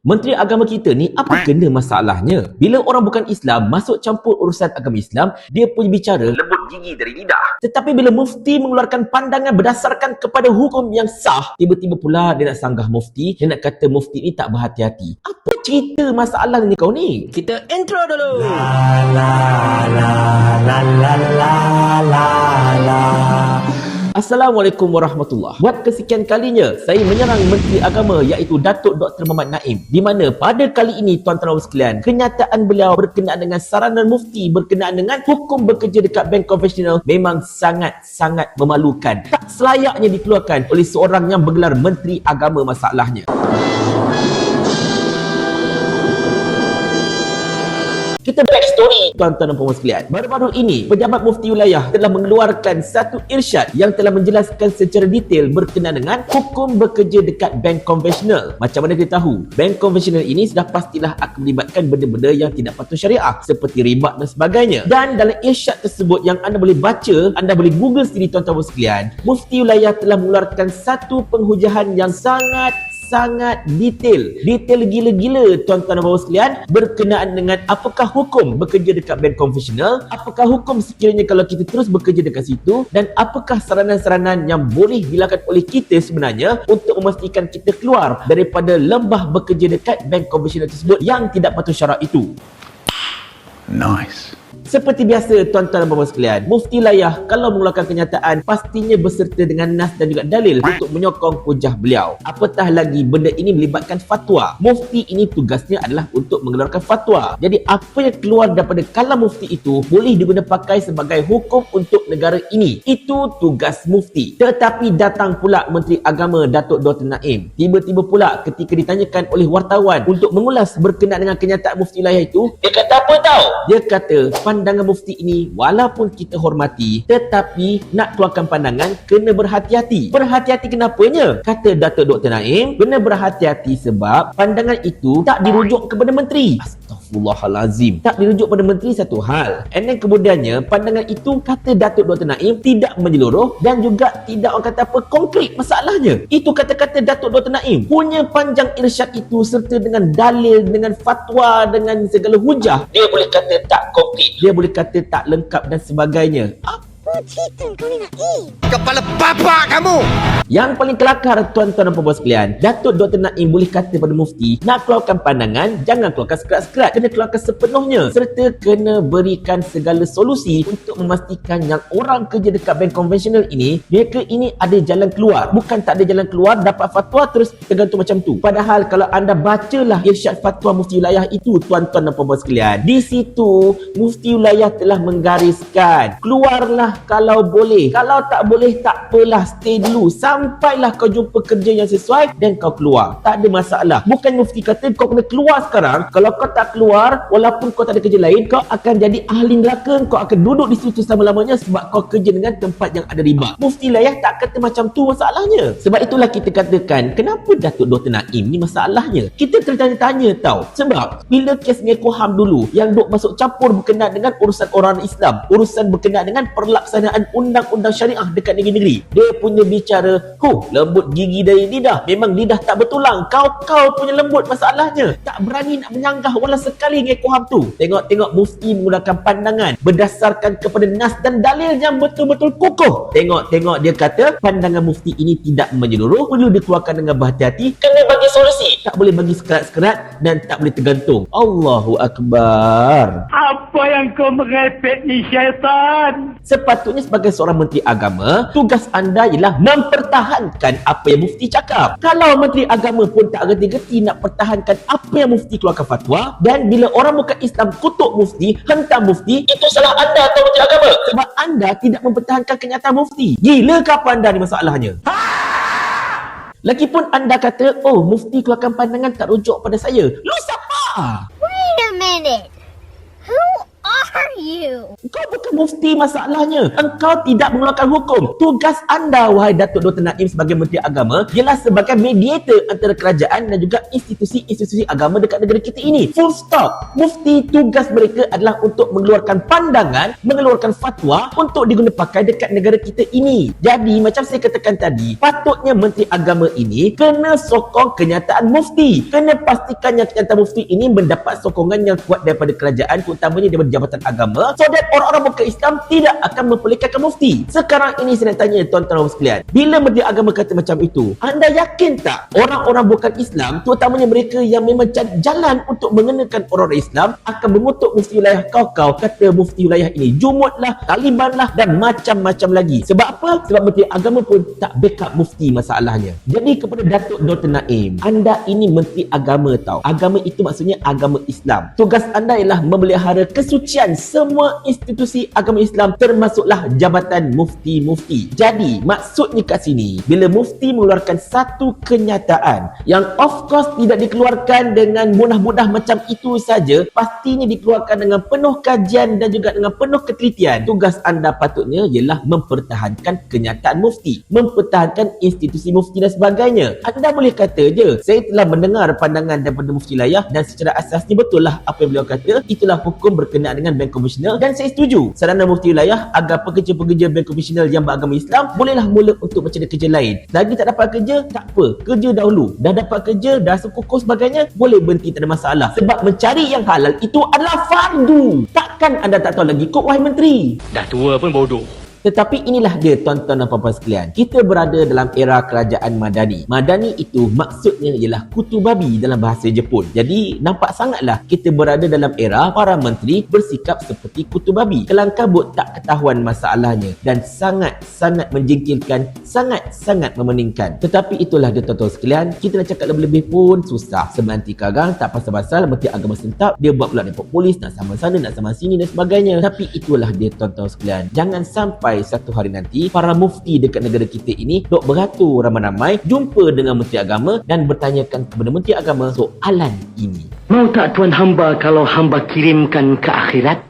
Menteri agama kita ni apa kena masalahnya? Bila orang bukan Islam masuk campur urusan agama Islam, dia punya bicara lembut gigi dari lidah. Tetapi bila mufti mengeluarkan pandangan berdasarkan kepada hukum yang sah, tiba-tiba pula dia nak sanggah mufti, dia nak kata mufti ni tak berhati-hati. Apa cerita masalahnya kau ni? Kita intro dulu. La la la la la la la la. Assalamualaikum warahmatullahi. Buat kesekian kalinya saya menyerang Menteri Agama iaitu Datuk Dr. Muhammad Naim, di mana pada kali ini tuan-tuan sekalian, kenyataan beliau berkenaan dengan saranan mufti berkenaan dengan hukum bekerja dekat bank konvensional memang sangat-sangat memalukan. Tak selayaknya dikeluarkan oleh seorang yang bergelar Menteri Agama masalahnya. Kita backstory tuan-tuan dan puan sekalian. Baru-baru ini pejabat mufti wilayah telah mengeluarkan satu irsyad yang telah menjelaskan secara detail berkenaan dengan hukum bekerja dekat bank konvensional. Macam mana kita tahu, bank konvensional ini sudah pastilah akan melibatkan benda-benda yang tidak patuh syariah seperti riba dan sebagainya. Dan dalam irsyad tersebut yang anda boleh baca, anda boleh google sendiri tuan-tuan sekalian, mufti wilayah telah mengeluarkan satu penghujahan yang sangat detail gila-gila tuan-tuan dan puan sekalian berkenaan dengan apakah hukum bekerja dekat bank konvensional, apakah hukum sekiranya kalau kita terus bekerja dekat situ, dan apakah saranan-saranan yang boleh dilakukan oleh kita sebenarnya untuk memastikan kita keluar daripada lembah bekerja dekat bank konvensional tersebut yang tidak patuh syarak itu. Nice. Seperti biasa tuan-tuan dan puan sekalian, mufti wilayah kalau mengeluarkan kenyataan pastinya berserta dengan nas dan juga dalil untuk menyokong hujah beliau. Apatah lagi benda ini melibatkan fatwa. Mufti ini tugasnya adalah untuk mengeluarkan fatwa. Jadi apa yang keluar daripada kalam mufti itu boleh digunakan pakai sebagai hukum untuk negara ini. Itu tugas mufti. Tetapi datang pula Menteri Agama Datuk Dr. Naim. Tiba-tiba pula ketika ditanyakan oleh wartawan untuk mengulas berkenaan dengan kenyataan mufti wilayah itu, dia kata apa tahu? Dia kata pandangan mufti ini walaupun kita hormati, tetapi nak keluarkan pandangan kena berhati-hati. Berhati-hati kenapanya? Kata Datuk Dr. Naim, kena berhati-hati sebab pandangan itu tak dirujuk kepada menteri. Astaghfirullahalazim. Tak dirujuk pada menteri satu hal. And then kemudiannya pandangan itu kata Datuk Dr. Naim tidak menyeluruh dan juga tidak orang kata apa konkret masalahnya. Itu kata-kata Datuk Dr. Naim. Punya panjang irsyad itu serta dengan dalil, dengan fatwa, dengan segala hujah, dia boleh kata tak konkret, dia boleh kata tak lengkap dan sebagainya. Apa cerita kau ni nak kepala bapak kamu? Yang paling kelakar tuan-tuan dan puan sekalian, Datuk Dr. Naim boleh kata pada mufti, nak keluarkan pandangan jangan keluarkan sekerat-sekerat, kena keluarkan sepenuhnya, serta kena berikan segala solusi untuk memastikan yang orang kerja dekat bank konvensional ini, mereka ini ada jalan keluar. Bukan tak ada jalan keluar, dapat fatwa terus tergantung macam tu. Padahal kalau anda bacalah irsyad fatwa mufti wilayah itu tuan-tuan dan puan sekalian, di situ mufti wilayah telah menggariskan, keluarlah kalau boleh, kalau tak boleh tak apalah, stay dulu sampailah kau jumpa kerja yang sesuai dan kau keluar, tak ada masalah. Bukan mufti kata kau kena keluar sekarang, kalau kau tak keluar walaupun kau tak ada kerja lain, kau akan jadi ahli neraka, kau akan duduk di situ selama-lamanya sebab kau kerja dengan tempat yang ada riba. Mufti wilayah tak kata macam tu masalahnya. Sebab itulah kita katakan kenapa Datuk Dr. Naim ni masalahnya. Kita tertanya-tanya tau, sebab bila kes Menkoham dulu yang duk masuk campur berkenaan dengan urusan orang Islam, urusan berkenaan dengan pelaksanaan undang-undang syariah dekat negeri-negeri, dia punya bicara, lembut gigi dari lidah, memang lidah tak bertulang, kau punya lembut masalahnya, tak berani nak menyanggah walau sekali Menkoham tu. Tengok mufti menggunakan pandangan berdasarkan kepada nas dan dalil yang betul-betul kukuh. Tengok dia kata pandangan mufti ini tidak menyeluruh, perlu dikeluarkan dengan berhati-hati, kena bagi solusi, tak boleh bagi sekerat-sekerat dan tak boleh tergantung. Allahu Akbar. Apa yang kau merepek ni syaitan? Sepatutnya sebagai seorang menteri agama, tugas anda ialah mempertahankan apa yang mufti cakap. Kalau menteri agama pun tak gerti-gerti nak pertahankan apa yang mufti keluarkan fatwa, dan bila orang bukan Islam kutuk mufti, hentam mufti, itu salah anda atau menteri agama, sebab anda tidak mempertahankan kenyataan mufti. Gila ke apa anda ni masalahnya? Lagipun anda kata, mufti keluarkan pandangan tak rujuk pada saya. Lu siapa? Wait a minute. Who are you. Kau bukan mufti masalahnya. Engkau tidak mengeluarkan hukum. Tugas anda, wahai Datuk Dr. Naim sebagai Menteri Agama, ialah sebagai mediator antara kerajaan dan juga institusi-institusi agama dekat negara kita ini. Full stop. Mufti, tugas mereka adalah untuk mengeluarkan pandangan, mengeluarkan fatwa untuk diguna pakai dekat negara kita ini. Jadi, macam saya katakan tadi, patutnya Menteri Agama ini kena sokong kenyataan mufti. Kena pastikan yang kenyataan mufti ini mendapat sokongan yang kuat daripada kerajaan, terutamanya daripada Jabatan Agama, so that orang-orang bukan Islam tidak akan memperlekatkan mufti. Sekarang ini saya nak tanya tuan-tuan dan sekalian, bila Menteri Agama kata macam itu, anda yakin tak orang-orang bukan Islam, terutamanya mereka yang memang cari jalan untuk mengenakan orang Islam, akan mengutuk mufti wilayah kau kata mufti wilayah ini Jumudlah, Talibanlah dan macam-macam lagi. Sebab apa? Sebab Menteri Agama pun tak backup mufti masalahnya. Jadi kepada Datuk Dr. Naim, anda ini Menteri Agama tau. Agama itu maksudnya agama Islam. Tugas anda ialah memelihara kesucian semua institusi agama Islam, termasuklah jabatan mufti-mufti. Jadi maksudnya kat sini, bila mufti mengeluarkan satu kenyataan yang of course tidak dikeluarkan dengan mudah-mudah macam itu saja, pastinya dikeluarkan dengan penuh kajian dan juga dengan penuh ketelitian. Tugas anda patutnya ialah mempertahankan kenyataan mufti, mempertahankan institusi mufti dan sebagainya. Anda boleh kata je, saya telah mendengar pandangan daripada mufti wilayah dan secara asasnya betul lah apa yang beliau kata, itulah hukum berkenaan dengan bank konvensional dan saya setuju saranan mufti wilayah agar pekerja-pekerja bank konvensional yang beragama Islam bolehlah mula untuk mencari kerja lain. Lagi tak dapat kerja, tak apa, kerja dahulu. Dah dapat kerja, dah sekukuh sebagainya, boleh berhenti, tak ada masalah. Sebab mencari yang halal itu adalah fardu. Takkan anda tak tahu lagi kok, wahai menteri? Dah tua pun bodoh. Tetapi inilah dia tuan-tuan dan puan-puan sekalian. Kita berada dalam era kerajaan Madani. Madani itu maksudnya ialah kutu babi dalam bahasa Jepun. Jadi nampak sangatlah kita berada dalam era para menteri bersikap seperti kutu babi. Kelang kabut tak ketahuan masalahnya dan sangat-sangat menjengkelkan, sangat-sangat memeningkan. Tetapi itulah dia tuan-tuan sekalian. Kita nak cakap lebih-lebih pun susah. Semelanti kagang tak pasal-pasal Menteri Agama sentap, dia buat pula depot polis, nak sama sana, nak sama sini dan sebagainya. Tapi itulah dia tuan-tuan sekalian. Jangan sampai satu hari nanti para mufti dekat negara kita ini dok beratur ramai-ramai jumpa dengan Menteri Agama dan bertanyakan kepada Menteri Agama soalan ini. Mau tak tuan hamba kalau hamba kirimkan ke akhirat?